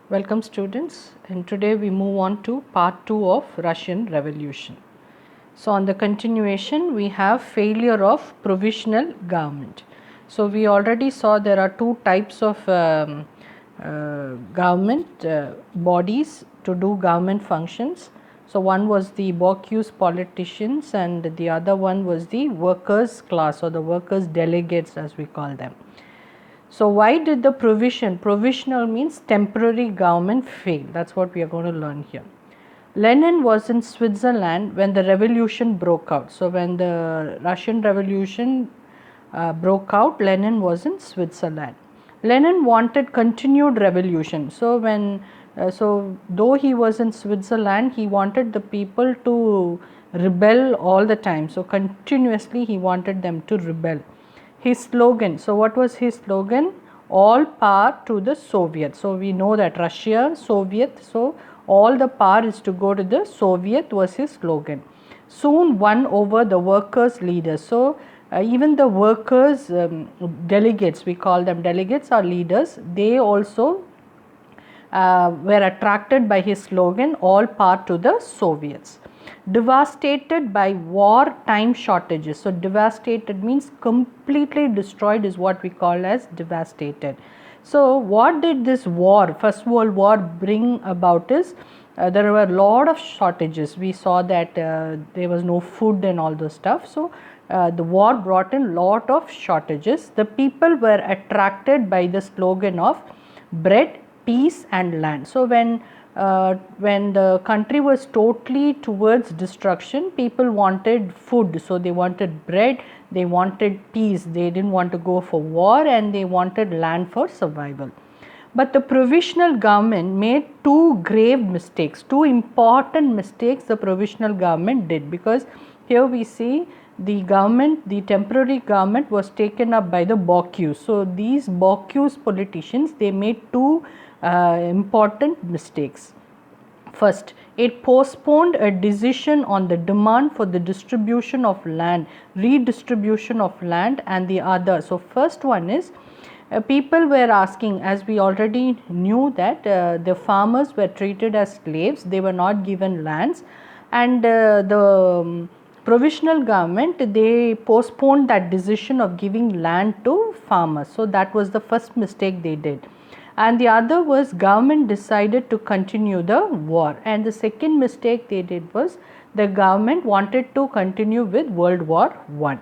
Welcome students, and today we move on to part 2 of Russian Revolution. So on the continuation we have failure of provisional government. So we already saw there are two types of government bodies to do government functions. So one was the Bocuse politicians and the other one was the workers class or the workers delegates as we call them. So why did the provisional means temporary government fail? That's what we are going to learn here. Lenin was in Switzerland when the revolution broke out. So when the Russian revolution broke out, Lenin was in Switzerland. Lenin wanted continued revolution. So though he was in Switzerland, he wanted the people to rebel all the time. So continuously he wanted them to rebel. His slogan, so what was his slogan? All power to the Soviet. So we know that Russia, Soviet, so all the power is to go to the Soviet was his slogan. Soon won over the workers' leaders. So even the workers delegates, we call them delegates or leaders, they also were attracted by his slogan, all power to the Soviets. Devastated by war time shortages. So devastated means completely destroyed is what we call as devastated. So what did this war, First World War, bring about is there were a lot of shortages. We saw that there was no food and all those stuff. So the war brought in lot of shortages. The people were attracted by the slogan of bread, peace and land. So when the country was totally towards destruction, people wanted food. So they wanted bread, they wanted peace, they didn't want to go for war, and they wanted land for survival. But the provisional government made two grave mistakes, two important mistakes the provisional government did, because here we see the government, the temporary government was taken up by the Bocuse. So these Bocuse politicians, they made two important mistakes. First, it postponed a decision on the demand for the distribution of land, redistribution of land, and the other. So first one is people were asking, as we already knew that the farmers were treated as slaves, they were not given lands, and the provisional government, they postponed that decision of giving land to farmers. So that was the first mistake they did. And the other was government decided to continue the war, and the second mistake they did was the government wanted to continue with World War I.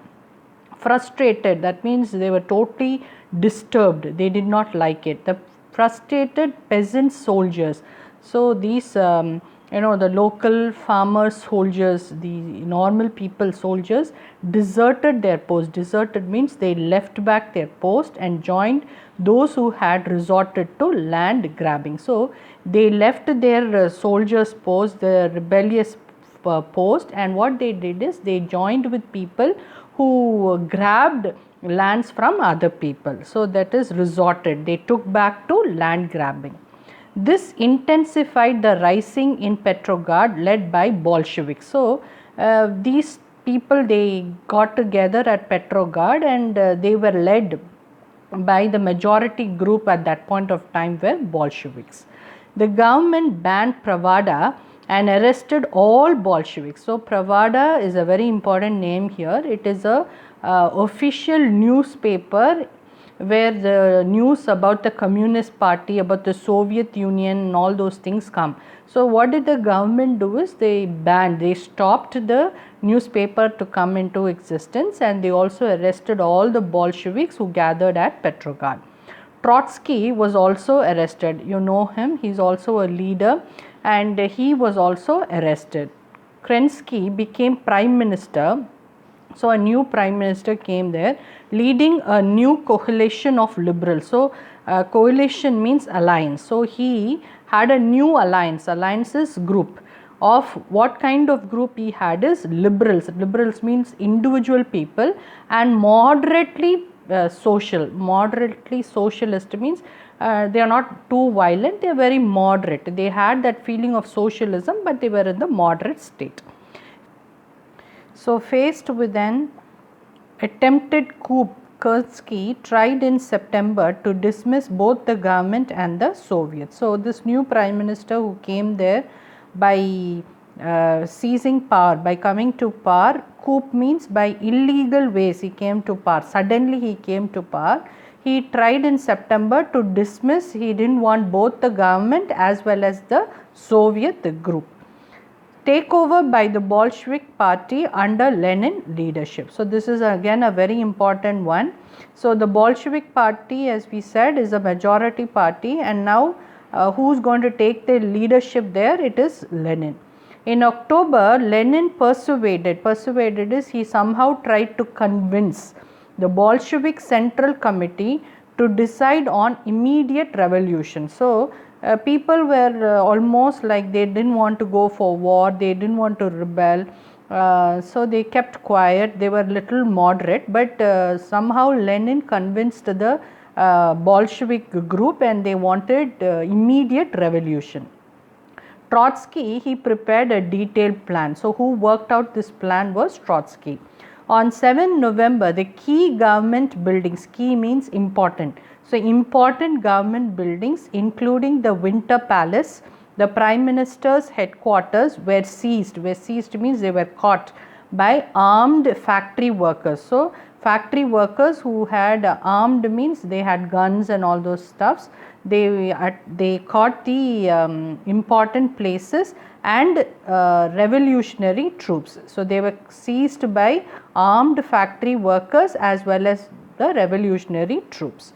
Frustrated, that means they were totally disturbed, they did not like it. The frustrated peasant soldiers, so these the local farmer soldiers, the normal people soldiers, deserted their post. Deserted means they left back their post and joined those who had resorted to land grabbing. So they left their soldiers post, the rebellious post, and what they did is they joined with people who grabbed lands from other people. So that is resorted, they took back to land grabbing. This intensified the rising in Petrograd led by Bolsheviks. So these people, they got together at Petrograd, and they were led by the majority group at that point of time were Bolsheviks. The government banned Pravda and arrested all Bolsheviks. So Pravda is a very important name here. It is a official newspaper where the news about the Communist Party, about the Soviet Union and all those things come. So what did the government do is they stopped the newspaper to come into existence, and they also arrested all the Bolsheviks who gathered at Petrograd. Trotsky was also arrested. You know him, he is also a leader, and he was also arrested. Kerensky became prime minister. So a new prime minister came there, leading a new coalition of liberals. So coalition means alliance. So he had a new alliance. Alliance is group. Of what kind of group he had is liberals. Liberals means individual people, and moderately social. Moderately socialist means they are not too violent, they are very moderate. They had that feeling of socialism, but they were in the moderate state. So faced with an attempted coup Kurski tried in September to dismiss both the government and the Soviets. So, this new prime minister who came there by seizing power, by coming to power, coup means by illegal ways he came to power, suddenly he came to power. He tried in September to dismiss, he did not want both the government as well as the Soviet group. Takeover by the Bolshevik party under Lenin leadership. So, this is again a very important one. So, the Bolshevik party, as we said, is a majority party, and now who is going to take the leadership there? It is Lenin. In October, Lenin persuaded is he somehow tried to convince the Bolshevik Central Committee to decide on immediate revolution. So, people were almost like they did not want to go for war, they did not want to rebel. So, they kept quiet, they were little moderate, but somehow Lenin convinced the Bolshevik group and they wanted immediate revolution. Trotsky, he prepared a detailed plan. So, who worked out this plan was Trotsky. On 7 November, the key government buildings, key means important. So, important government buildings including the Winter Palace, the Prime Minister's headquarters were seized. Were seized means they were caught by armed factory workers. So, factory workers who had armed means they had guns and all those stuffs. They caught the important places and revolutionary troops. So, they were seized by armed factory workers as well as the revolutionary troops.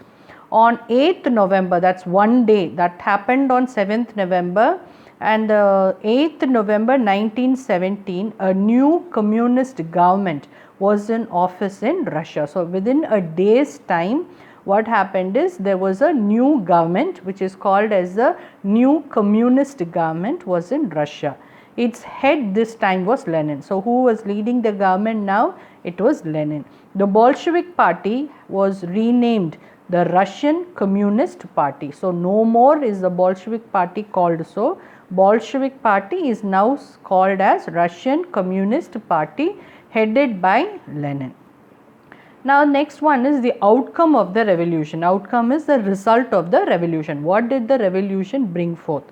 On 8th November, that is one day, that happened on 7th November, and 8th November 1917, a new communist government was in office in Russia. So, within a day's time, what happened is there was a new government which is called as the new communist government was in Russia. Its head this time was Lenin. So, who was leading the government now? It was Lenin. The Bolshevik party was renamed the Russian Communist Party. So, no more is the Bolshevik party called so. Bolshevik party is now called as Russian Communist Party headed by Lenin. Now, next one is the outcome of the revolution. Outcome is the result of the revolution. What did the revolution bring forth?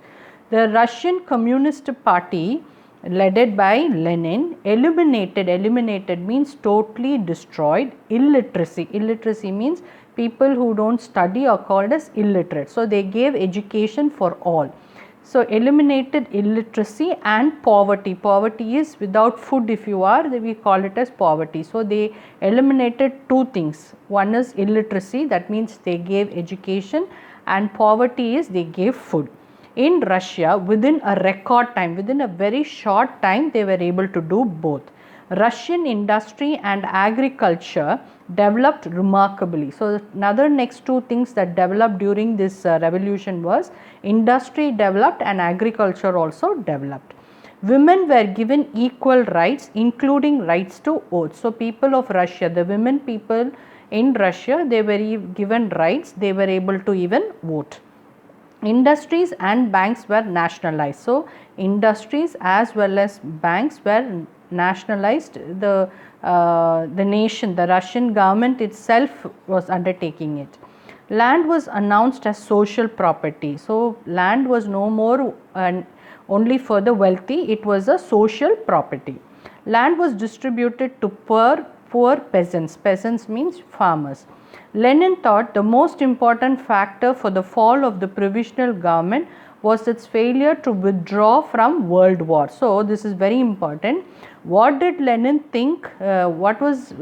The Russian Communist Party led by Lenin eliminated means totally destroyed illiteracy. Illiteracy means people who do not study are called as illiterate. So, they gave education for all. So, eliminated illiteracy and poverty. Poverty is without food if you are, we call it as poverty. So, they eliminated two things. One is illiteracy, that means they gave education, and poverty is they gave food. In Russia, within a record time, within a very short time, they were able to do both. Russian industry and agriculture developed remarkably. So, another next two things that developed during this revolution was industry developed and agriculture also developed. Women were given equal rights including rights to vote. So, people of Russia, the women people in Russia, they were given rights, they were able to even vote. Industries and banks were nationalized. So, industries as well as banks were nationalized. The nation, the Russian government itself was undertaking it. Land was announced as social property. So, land was no more only for the wealthy, it was a social property. Land was distributed to poor peasants. Peasants means farmers. Lenin thought the most important factor for the fall of the provisional government was its failure to withdraw from World War. So, this is very important. What did Lenin think? What was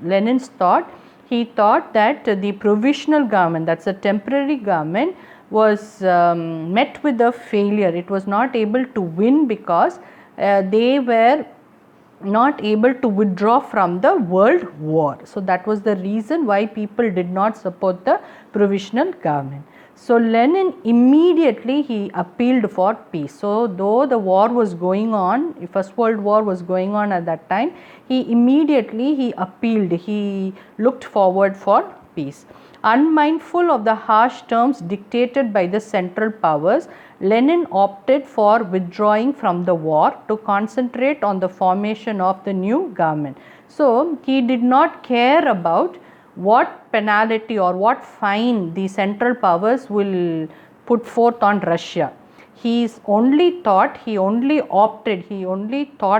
Lenin's thought? He thought that the provisional government, that is a temporary government, was met with a failure. It was not able to win because they were not able to withdraw from the World War. So, that was the reason why people did not support the provisional government. So, Lenin immediately he appealed for peace. So, though the war was going on, First World War was going on at that time, he immediately appealed, he looked forward for peace. Unmindful of the harsh terms dictated by the central powers, Lenin opted for withdrawing from the war to concentrate on the formation of the new government. So, he did not care about what penalty or what fine the Central Powers will put forth on Russia. He only thought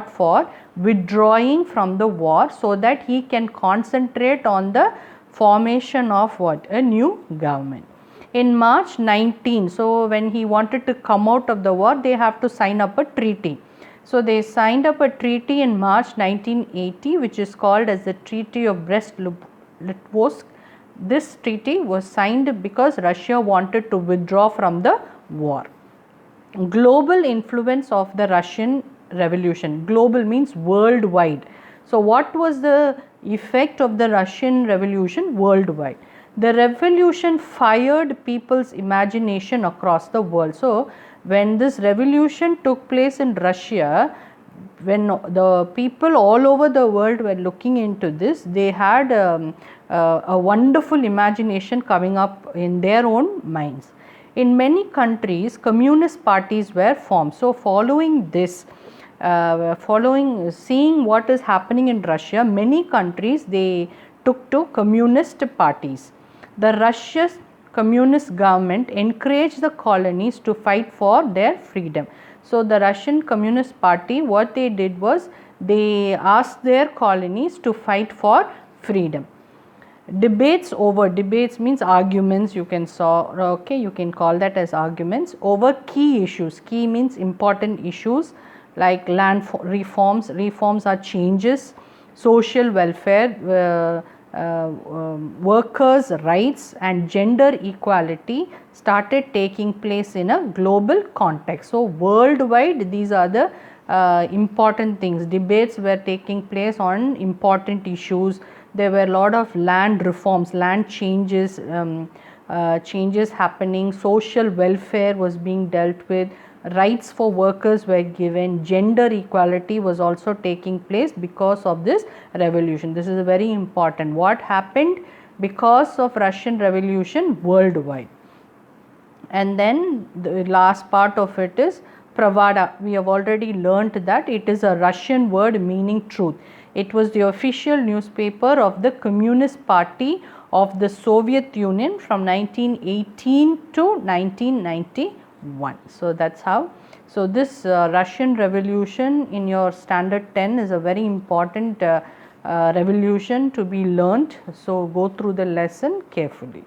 for withdrawing from the war so that he can concentrate on the formation of what? A new government. In March 19, so when he wanted to come out of the war, they have to sign up a treaty. So they signed up a treaty in March 1980, which is called as the Treaty of Brest-Litovsk. This treaty was signed because Russia wanted to withdraw from the war. Global influence of the Russian Revolution. Global means worldwide. So what was the effect of the Russian Revolution worldwide? The revolution fired people's imagination across the world. So when this revolution took place in Russia, when the people all over the world were looking into this, they had a wonderful imagination coming up in their own minds. In many countries, communist parties were formed. So following this, seeing what is happening in Russia, many countries they took to communist parties. The Russian communist government encouraged the colonies to fight for their freedom. So the Russian Communist Party, what they did was they asked their colonies to fight for freedom. Debates means arguments, you can you can call that as arguments over key issues. Key means important issues like land reforms. Reforms are changes, social welfare, workers' rights and gender equality started taking place in a global context. So worldwide these are the important things. Debates were taking place on important issues. There were a lot of land reforms, land changes, changes happening, social welfare was being dealt with, rights for workers were given, gender equality was also taking place because of this revolution. This is very important. What happened because of Russian Revolution worldwide? And then the last part of it is Pravda. We have already learnt that it is a Russian word meaning truth. It was the official newspaper of the Communist Party of the Soviet Union from 1918 to 1991. So that's how. So this Russian Revolution in your standard 10 is a very important revolution to be learnt. So go through the lesson carefully.